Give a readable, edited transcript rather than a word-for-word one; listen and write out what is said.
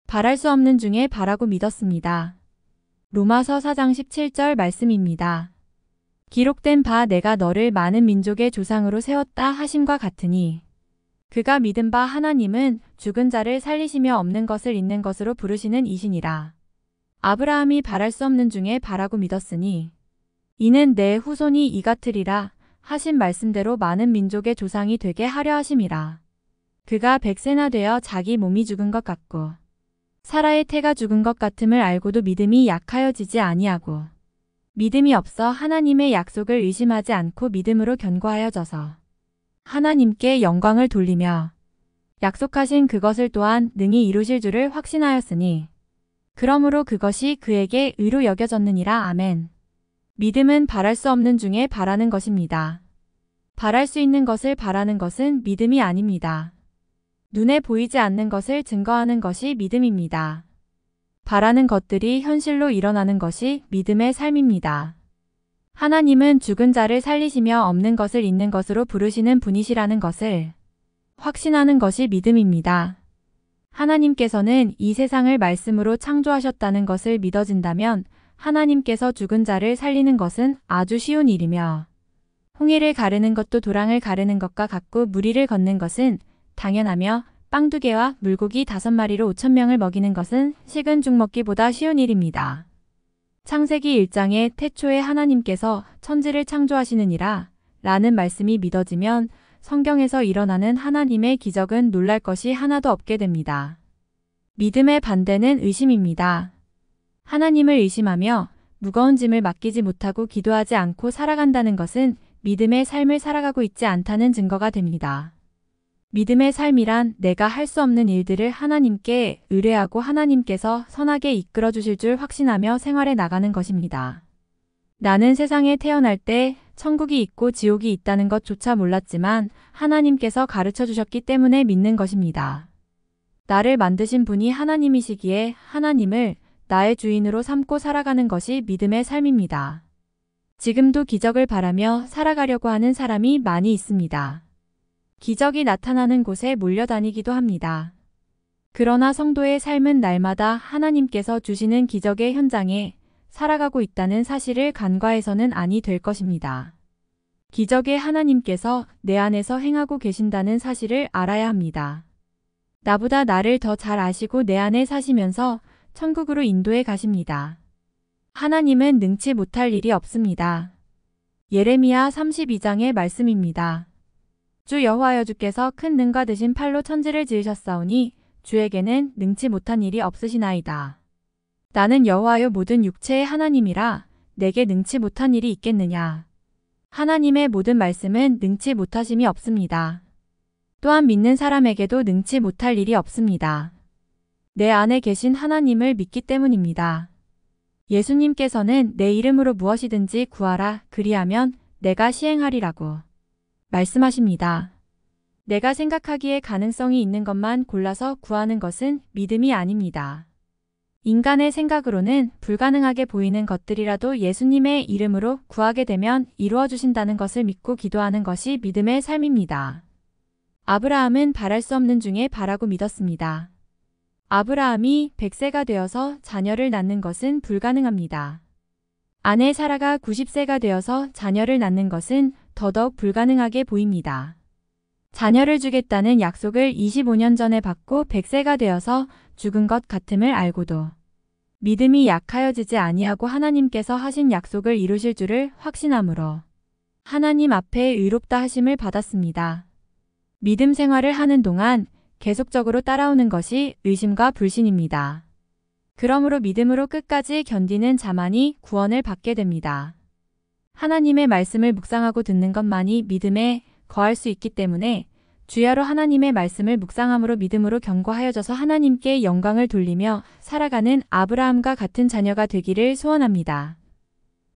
바랄 수 없는 중에 바라고 믿었습니다. 로마서 4장 17절 말씀입니다. 기록된 바 내가 너를 많은 민족의 조상으로 세웠다 하심과 같으니 그가 믿은 바 하나님은 죽은 자를 살리시며 없는 것을 있는 것으로 부르시는 이시니라. 아브라함이 바랄 수 없는 중에 바라고 믿었으니 이는 내 후손이 이 같으리라 하신 말씀대로 많은 민족의 조상이 되게 하려 하심이라. 그가 100세나 되어 자기 몸이 죽은 것 같고 사라의 태가 죽은 것 같음을 알고도 믿음이 약하여지지 아니하고 믿음이 없어 하나님의 약속을 의심하지 않고 믿음으로 견고하여져서 하나님께 영광을 돌리며 약속하신 그것을 또한 능히 이루실 줄을 확신하였으니 그러므로 그것이 그에게 의로 여겨졌느니라. 아멘. 믿음은 바랄 수 없는 중에 바라는 것입니다. 바랄 수 있는 것을 바라는 것은 믿음이 아닙니다. 눈에 보이지 않는 것을 증거하는 것이 믿음입니다. 바라는 것들이 현실로 일어나는 것이 믿음의 삶입니다. 하나님은 죽은 자를 살리시며 없는 것을 있는 것으로 부르시는 분이시라는 것을 확신하는 것이 믿음입니다. 하나님께서는 이 세상을 말씀으로 창조하셨다는 것을 믿어진다면 하나님께서 죽은 자를 살리는 것은 아주 쉬운 일이며 홍해를 가르는 것도 도랑을 가르는 것과 같고 무리를 걷는 것은 당연하며 빵 2개와 물고기 5마리로 5,000명을 먹이는 것은 식은 죽 먹기보다 쉬운 일입니다. 창세기 1장에 태초에 하나님께서 천지를 창조하시느니라 라는 말씀이 믿어지면 성경에서 일어나는 하나님의 기적은 놀랄 것이 하나도 없게 됩니다. 믿음의 반대는 의심입니다. 하나님을 의심하며 무거운 짐을 맡기지 못하고 기도하지 않고 살아간다는 것은 믿음의 삶을 살아가고 있지 않다는 증거가 됩니다. 믿음의 삶이란 내가 할 수 없는 일들을 하나님께 의뢰하고 하나님께서 선하게 이끌어 주실 줄 확신하며 생활해 나가는 것입니다. 나는 세상에 태어날 때 천국이 있고 지옥이 있다는 것조차 몰랐지만 하나님께서 가르쳐 주셨기 때문에 믿는 것입니다. 나를 만드신 분이 하나님이시기에 하나님을 나의 주인으로 삼고 살아가는 것이 믿음의 삶입니다. 지금도 기적을 바라며 살아가려고 하는 사람이 많이 있습니다. 기적이 나타나는 곳에 몰려다니기도 합니다. 그러나 성도의 삶은 날마다 하나님께서 주시는 기적의 현장에 살아가고 있다는 사실을 간과해서는 아니 될 것입니다. 기적의 하나님께서 내 안에서 행하고 계신다는 사실을 알아야 합니다. 나보다 나를 더 잘 아시고 내 안에 사시면서 천국으로 인도해 가십니다. 하나님은 능치 못할 일이 없습니다. 예레미야 32장의 말씀입니다. 주 여호와여 주께서 큰 능과 드신 팔로 천지를 지으셨사오니 주에게는 능치 못한 일이 없으시나이다. 나는 여호와여 모든 육체의 하나님이라 내게 능치 못한 일이 있겠느냐. 하나님의 모든 말씀은 능치 못하심이 없습니다. 또한 믿는 사람에게도 능치 못할 일이 없습니다. 내 안에 계신 하나님을 믿기 때문입니다. 예수님께서는 내 이름으로 무엇이든지 구하라 그리하면 내가 시행하리라고 말씀하십니다. 내가 생각하기에 가능성이 있는 것만 골라서 구하는 것은 믿음이 아닙니다. 인간의 생각으로는 불가능하게 보이는 것들이라도 예수님의 이름으로 구하게 되면 이루어 주신다는 것을 믿고 기도하는 것이 믿음의 삶입니다. 아브라함은 바랄 수 없는 중에 바라고 믿었습니다. 아브라함이 100세가 되어서 자녀를 낳는 것은 불가능합니다. 아내 사라가 90세가 되어서 자녀를 낳는 것은 더더욱 불가능하게 보입니다. 자녀를 주겠다는 약속을 25년 전에 받고 100세가 되어서 죽은 것 같음을 알고도 믿음이 약하여지지 아니하고 하나님께서 하신 약속을 이루실 줄을 확신함으로 하나님 앞에 의롭다 하심을 받았습니다. 믿음 생활을 하는 동안 계속적으로 따라오는 것이 의심과 불신입니다. 그러므로 믿음으로 끝까지 견디는 자만이 구원을 받게 됩니다. 하나님의 말씀을 묵상하고 듣는 것만이 믿음에 거할 수 있기 때문에 주야로 하나님의 말씀을 묵상함으로 믿음으로 견고하여져서 하나님께 영광을 돌리며 살아가는 아브라함과 같은 자녀가 되기를 소원합니다.